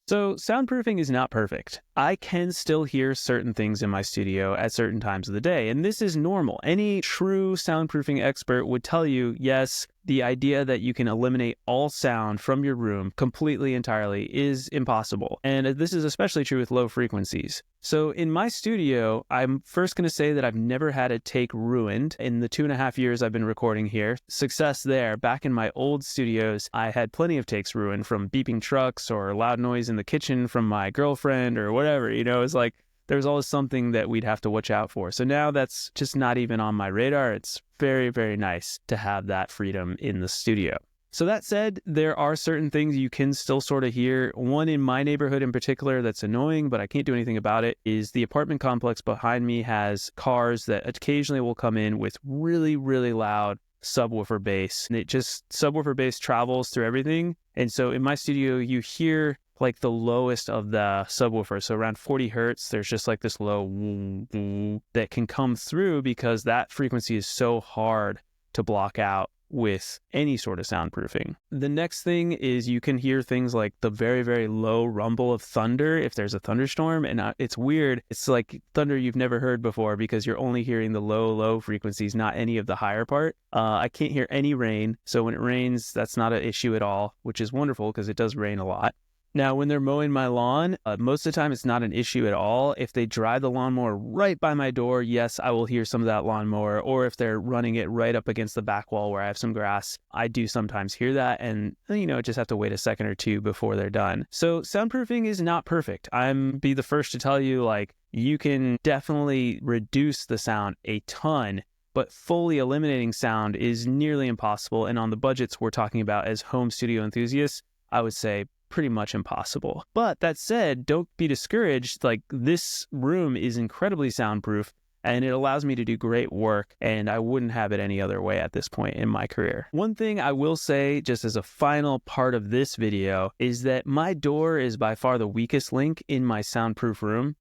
So soundproofing is not perfect. I can still hear certain things in my studio at certain times of the day, and this is normal. Any true soundproofing expert would tell you, yes, the idea that you can eliminate all sound from your room completely entirely is impossible. And this is especially true with low frequencies. So in my studio, I'm first going to say that I've never had a take ruined in the 2.5 years I've been recording here. Success there. Back in my old studios, I had plenty of takes ruined from beeping trucks or loud noise in the kitchen from my girlfriend or whatever. It's like there's always something that we'd have to watch out for. So now that's just not even on my radar. It's very, very nice to have that freedom in the studio. So that said, there are certain things you can still sort of hear. One in my neighborhood in particular that's annoying, but I can't do anything about it, is the apartment complex behind me has cars that occasionally will come in with really, really loud subwoofer bass. And subwoofer bass travels through everything. And so in my studio, you hear like the lowest of the subwoofer. So around 40 hertz, there's just like this low that can come through because that frequency is so hard to block out with any sort of soundproofing. The next thing is you can hear things like the very, very low rumble of thunder if there's a thunderstorm. And it's weird. It's like thunder you've never heard before because you're only hearing the low frequencies, not any of the higher part. I can't hear any rain. So when it rains, that's not an issue at all, which is wonderful because it does rain a lot. Now, when they're mowing my lawn, most of the time it's not an issue at all. If they drive the lawnmower right by my door, yes, I will hear some of that lawnmower. Or if they're running it right up against the back wall where I have some grass, I do sometimes hear that. And, just have to wait a second or two before they're done. So soundproofing is not perfect. I'm be the first to tell you, you can definitely reduce the sound a ton, but fully eliminating sound is nearly impossible. And on the budgets we're talking about as home studio enthusiasts, I would say pretty much impossible. But that said, don't be discouraged. This room is incredibly soundproof and it allows me to do great work, and I wouldn't have it any other way at this point in my career. One thing I will say just as a final part of this video is that my door is by far the weakest link in my soundproof room.